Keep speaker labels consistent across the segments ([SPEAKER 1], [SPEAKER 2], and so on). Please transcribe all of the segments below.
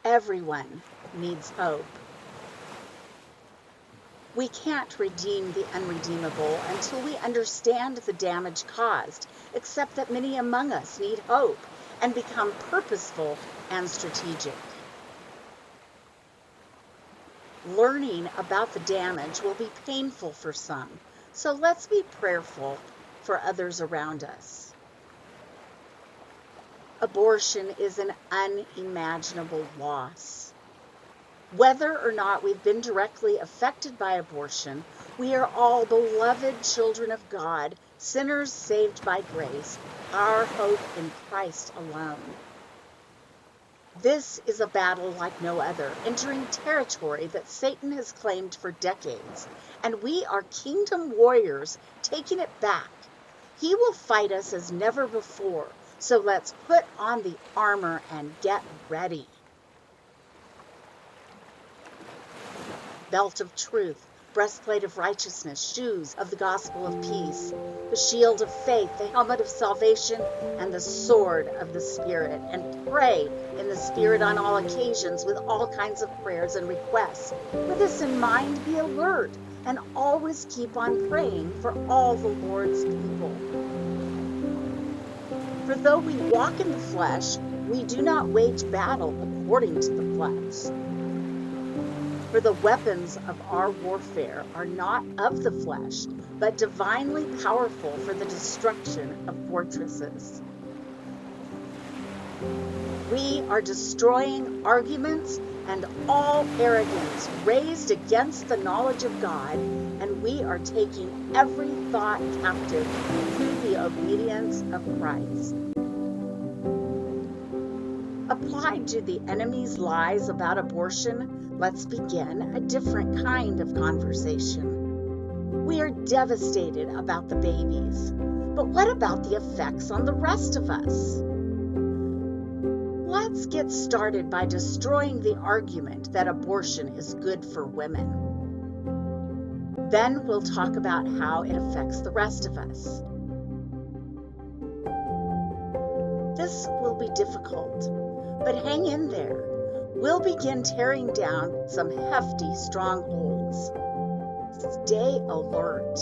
[SPEAKER 1] Everyone needs hope. We can't redeem the unredeemable until we understand the damage caused, except that many among us need hope and become purposeful and strategic. Learning about the damage will be painful for some, so let's be prayerful for others around us. Abortion is an unimaginable loss. Whether or not we've been directly affected by abortion, we are all beloved children of God, sinners saved by grace, our hope in Christ alone. This is a battle like no other, entering territory that Satan has claimed for decades, and we are kingdom warriors taking it back. He will fight us as never before, so let's put on the armor and get ready. Belt of truth, breastplate of righteousness, shoes of the gospel of peace, the shield of faith, the helmet of salvation, and the sword of the Spirit. And pray in the Spirit on all occasions with all kinds of prayers and requests. With this in mind, be alert and always keep on praying for all the Lord's people. For though we walk in the flesh, we do not wage battle according to the flesh. For the weapons of our warfare are not of the flesh, but divinely powerful for the destruction of fortresses. We are destroying arguments and all arrogance raised against the knowledge of God, and we are taking every thought captive through the obedience of Christ. Applied to the enemy's lies about abortion, let's begin a different kind of conversation. We are devastated about the babies, but what about the effects on the rest of us? Let's get started by destroying the argument that abortion is good for women. Then we'll talk about how it affects the rest of us. This will be difficult, but hang in there. We'll begin tearing down some hefty strongholds. Stay alert.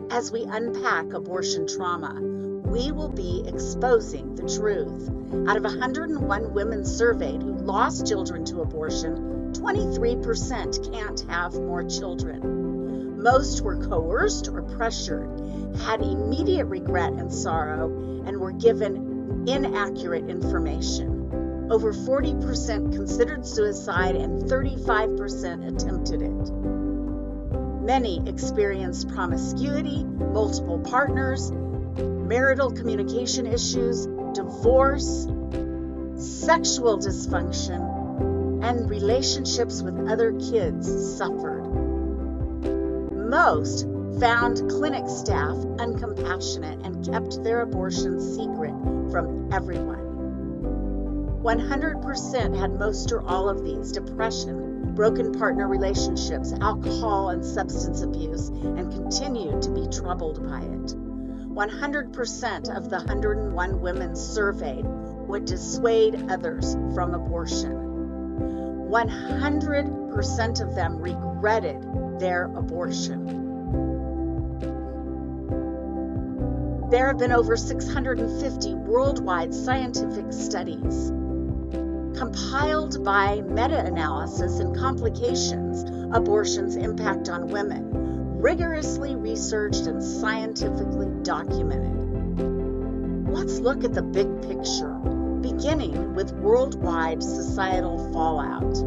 [SPEAKER 1] As we unpack abortion trauma, we will be exposing the truth. Out of 101 women surveyed who lost children to abortion, 23% can't have more children. Most were coerced or pressured, had immediate regret and sorrow, and were given inaccurate information. Over 40% considered suicide and 35% attempted it. Many experienced promiscuity, multiple partners, marital communication issues, divorce, sexual dysfunction, and relationships with other kids suffered. Most found clinic staff uncompassionate and kept their abortions secret from everyone. 100% had most or all of these: depression, broken partner relationships, alcohol and substance abuse, and continued to be troubled by it. 100% of the 101 women surveyed would dissuade others from abortion. 100% of them regretted their abortion. There have been over 650 worldwide scientific studies compiled by meta-analysis and complications, abortion's impact on women, rigorously researched and scientifically documented. Let's look at the big picture, beginning with worldwide societal fallout,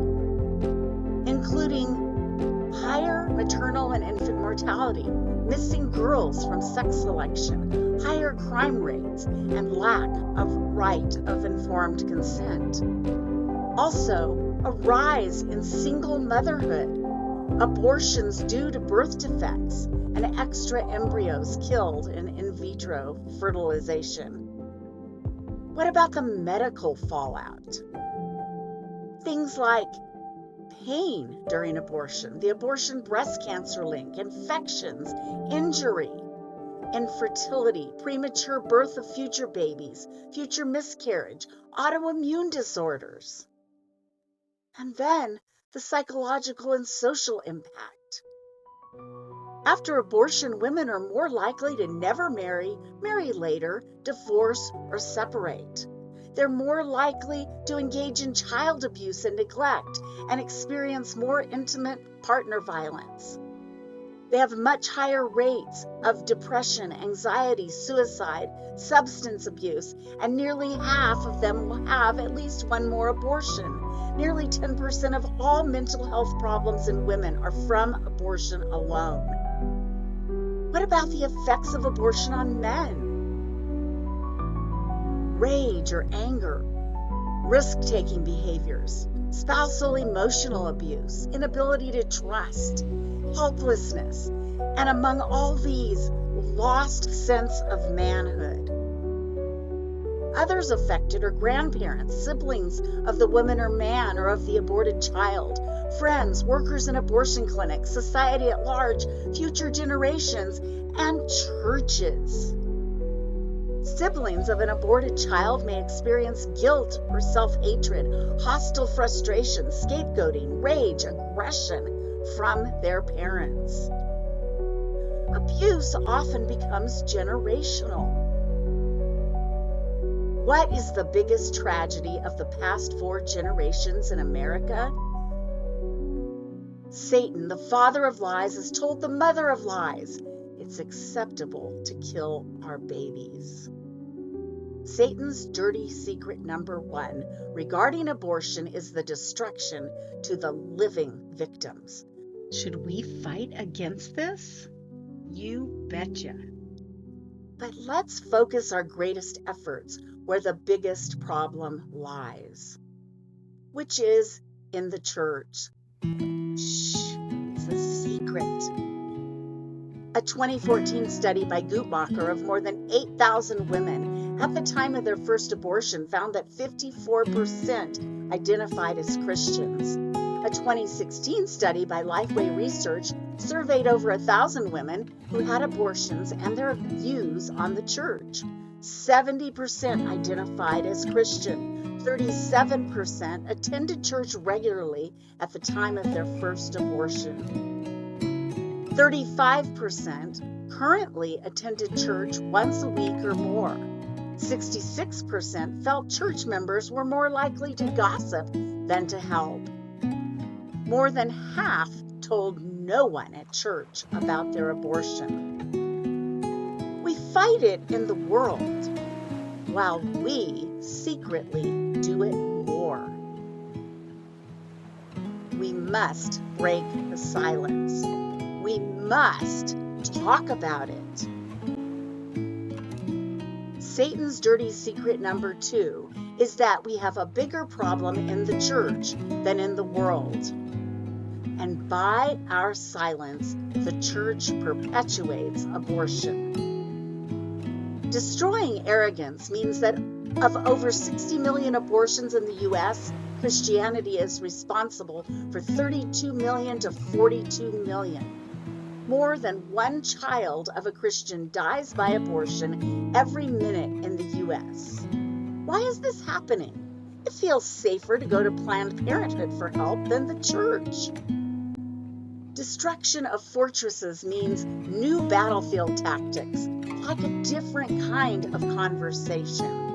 [SPEAKER 1] including higher maternal and infant mortality, missing girls from sex selection, higher crime rates, and lack of right of informed consent. Also, a rise in single motherhood, abortions due to birth defects, and extra embryos killed in vitro fertilization. What about the medical fallout? Things like pain during abortion, the abortion breast cancer link, infections, injury, infertility, premature birth of future babies, future miscarriage, autoimmune disorders. And then the psychological and social impact. After abortion, women are more likely to never marry later, divorce, or separate. They're more likely to engage in child abuse and neglect and experience more intimate partner violence. They have much higher rates of depression, anxiety, suicide, substance abuse, and nearly half of them will have at least one more abortion. Nearly 10% of all mental health problems in women are from abortion alone. What about the effects of abortion on men? Rage or anger, risk-taking behaviors, spousal emotional abuse, inability to trust, helplessness, and among all these, lost sense of manhood. Others affected are grandparents, siblings of the woman or man or of the aborted child, friends, workers in abortion clinics, society at large, future generations, and churches. Siblings of an aborted child may experience guilt or self-hatred, hostile frustration, scapegoating, rage, aggression from their parents. Abuse often becomes generational. What is the biggest tragedy of the past 4 generations in America? Satan, the father of lies, has told the mother of lies it's acceptable to kill our babies. Satan's dirty secret number 1 regarding abortion is the destruction to the living victims. Should we fight against this? You betcha. But let's focus our greatest efforts where the biggest problem lies, which is in the church. Shh, it's a secret. A 2014 study by Guttmacher of more than 8,000 women at the time of their first abortion found that 54% identified as Christians. A 2016 study by Lifeway Research surveyed over 1,000 women who had abortions and their views on the church. 70% identified as Christian. 37% attended church regularly at the time of their first abortion. 35% currently attended church once a week or more. 66% felt church members were more likely to gossip than to help. More than half told no one at church about their abortion. We fight it in the world, while we secretly do it more. We must break the silence. We must talk about it. Satan's dirty secret number 2 is that we have a bigger problem in the church than in the world. And by our silence, the church perpetuates abortion. Destroying arrogance means that of over 60 million abortions in the U.S., Christianity is responsible for 32 million to 42 million. More than 1 child of a Christian dies by abortion every minute in the U.S. Why is this happening? It feels safer to go to Planned Parenthood for help than the church. Destruction of fortresses means new battlefield tactics, like a different kind of conversation.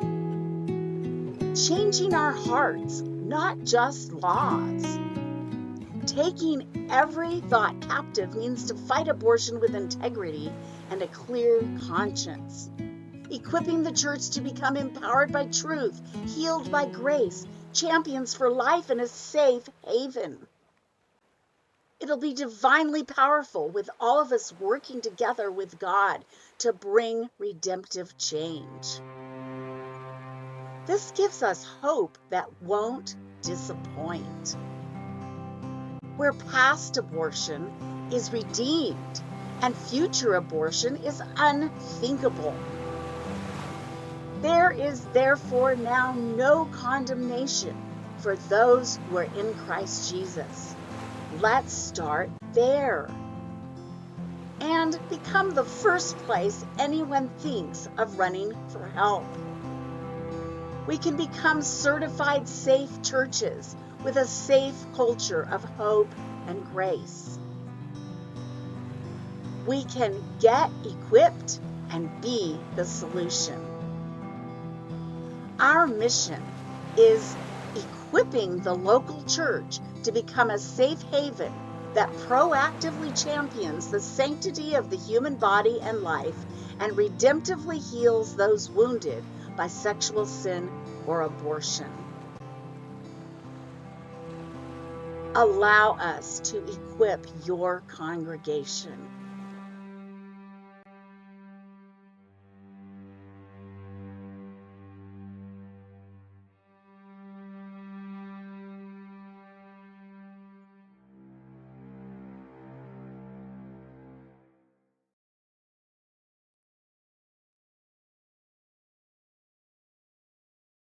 [SPEAKER 1] Changing our hearts, not just laws. Taking every thought captive means to fight abortion with integrity and a clear conscience. Equipping the church to become empowered by truth, healed by grace, champions for life and a safe haven. It'll be divinely powerful with all of us working together with God to bring redemptive change. This gives us hope that won't disappoint. where past abortion is redeemed and future abortion is unthinkable. There is therefore now no condemnation for those who are in Christ Jesus. Let's start there and become the first place anyone thinks of running for help. We can become certified safe churches with a safe culture of hope and grace. We can get equipped and be the solution. Our mission is equipping the local church to become a safe haven that proactively champions the sanctity of the human body and life and redemptively heals those wounded by sexual sin or abortion. Allow us to equip your congregation